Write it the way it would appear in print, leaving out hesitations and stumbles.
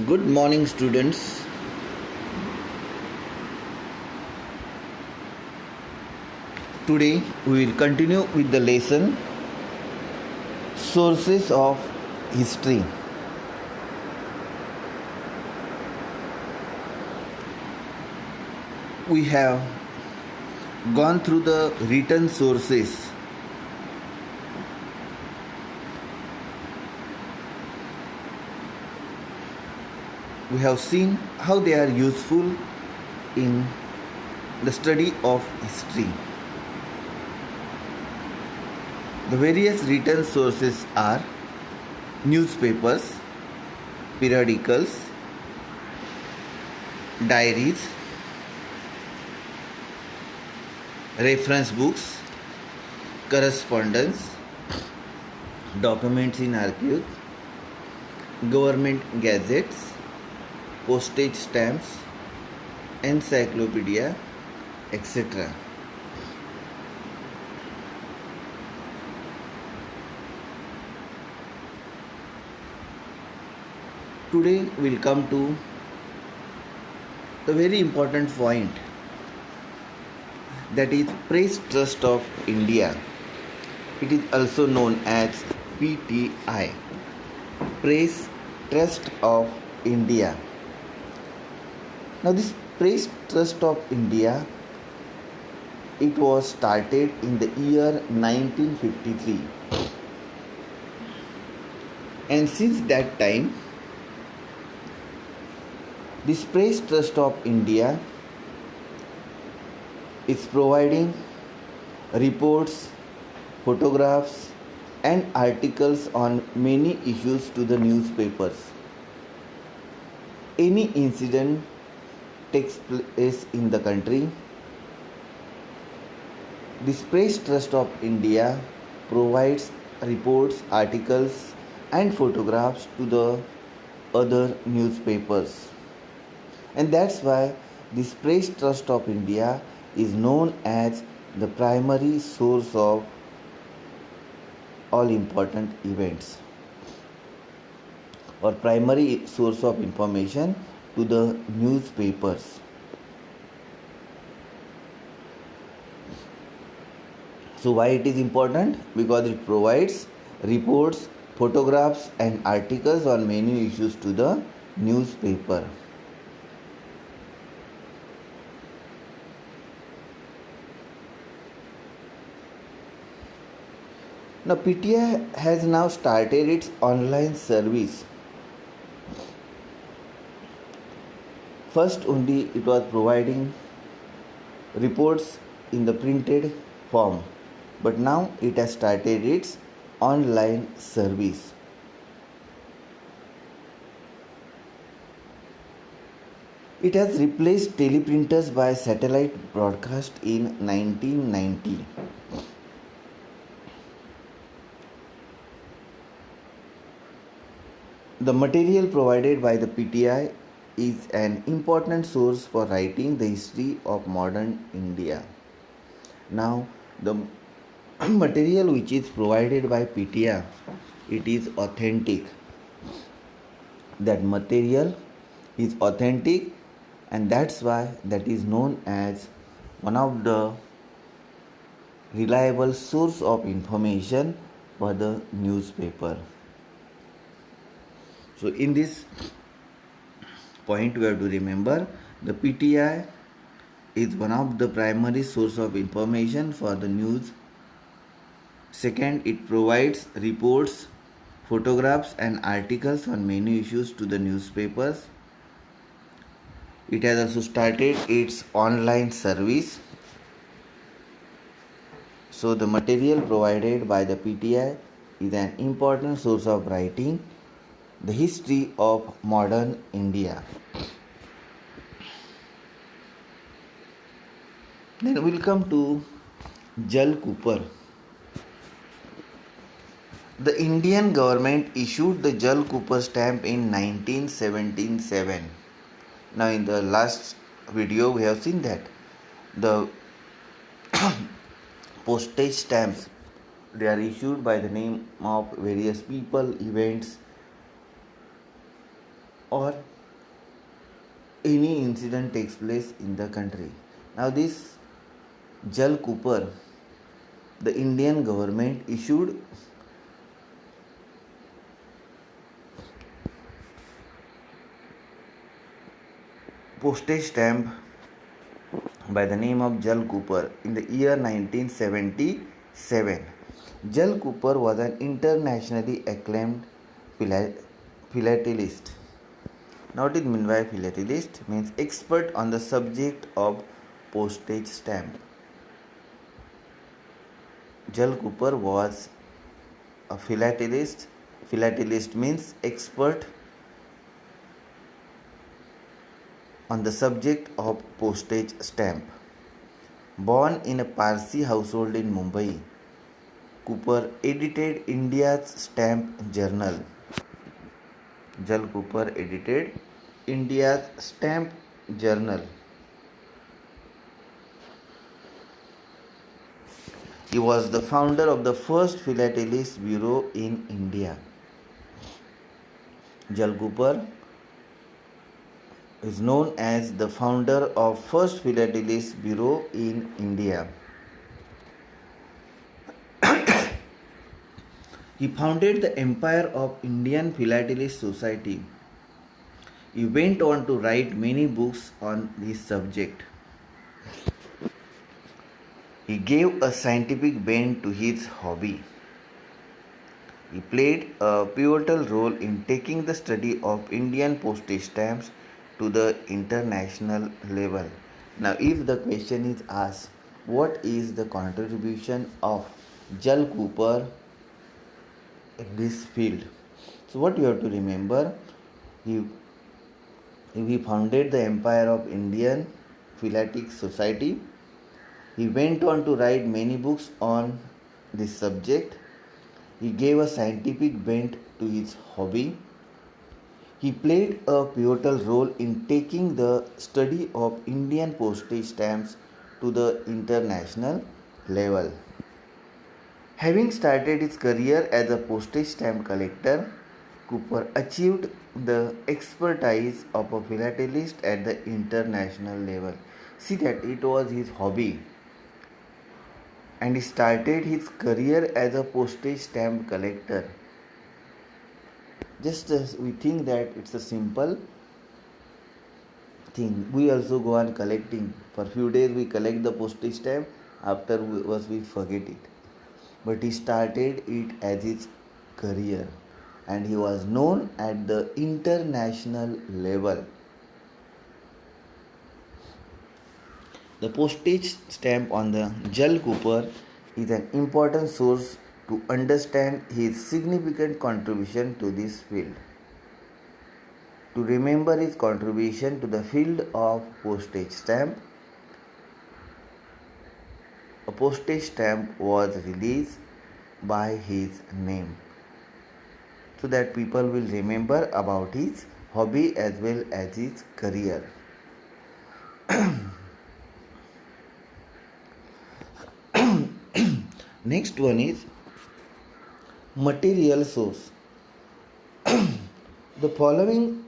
Good morning, students. Today we will continue with the lesson Sources of History. We have gone through the written sources. We have seen how they are useful in the study of history. The various written sources are newspapers, periodicals, diaries, reference books, correspondence, documents in archives, government gazettes, postage stamps, encyclopedia, etc. Today we'll come to the very important point, that is Press Trust of India. It is also known as PTI, Press Trust of India. Now this Press Trust of India, it was started in the year 1953, and since that time this Press Trust of India is providing reports, photographs and articles on many issues to the newspapers. Any incident takes place in the country, this Press Trust of India provides reports, articles and photographs to the other newspapers. And that's why this Press Trust of India is known as the primary source of all important events, or primary source of information to the newspapers. So why it is important? Because it provides reports, photographs and articles on many issues to the newspaper. Now PTI has now started its online service. First only it was providing reports in the printed form, but now it has started its online service. It has replaced teleprinters by satellite broadcast in 1990. The material provided by the PTI is an important source for writing the history of modern India. Now, the material which is provided by PTI, it is authentic. That material is authentic, and that's why that is known as one of the reliable source of information for the newspaper. So in this point we have to remember the PTI is one of the primary source of information for the news. Second, it provides reports, photographs and articles on many issues to the newspapers. It has also started its online service. So the material provided by the PTI is an important source of writing the history of modern India. Then we'll come to Jal Cooper. The Indian government issued the Jal Cooper stamp in 1977. Now in the last video we have seen that the postage stamps, they are issued by the name of various people, events or any incident takes place in the country. Now this Jal Cooper, the Indian government issued postage stamp by the name of Jal Cooper in the year 1977. Jal Cooper was an internationally acclaimed philatelist. Now what it means by philatelist? Means expert on the subject of postage stamp. Jal Cooper was a philatelist. Philatelist means expert on the subject of postage stamp. Born in a Parsi household in Mumbai, Cooper edited India's stamp journal. Jal Cooper edited India's stamp journal. He was the founder of the first philatelist bureau in India. Jal Cooper is known as the founder of first philatelist bureau in India. He founded the Empire of Indian Philatelist Society. He went on to write many books on this subject. He gave a scientific bent to his hobby. He played a pivotal role in taking the study of Indian postage stamps to the international level. Now, if the question is asked, what is the contribution of Jal Cooper in this field? So, what you have to remember, he founded the Empire of Indian Philatelic Society. He went on to write many books on this subject. He gave a scientific bent to his hobby. He played a pivotal role in taking the study of Indian postage stamps to the international level. Having started his career as a postage stamp collector, Cooper achieved the expertise of a philatelist at the international level. See that it was his hobby, and he started his career as a postage stamp collector. Just as we think that it's a simple thing, we also go on collecting. For few days we collect the postage stamp, afterwards we forget it. But he started it as his career, and he was known at the international level. The postage stamp on the Jal Cooper is an important source to understand his significant contribution to this field. To remember his contribution to the field of postage stamp, a postage stamp was released by his name, so that people will remember about his hobby as well as his career. Next one is material source. The following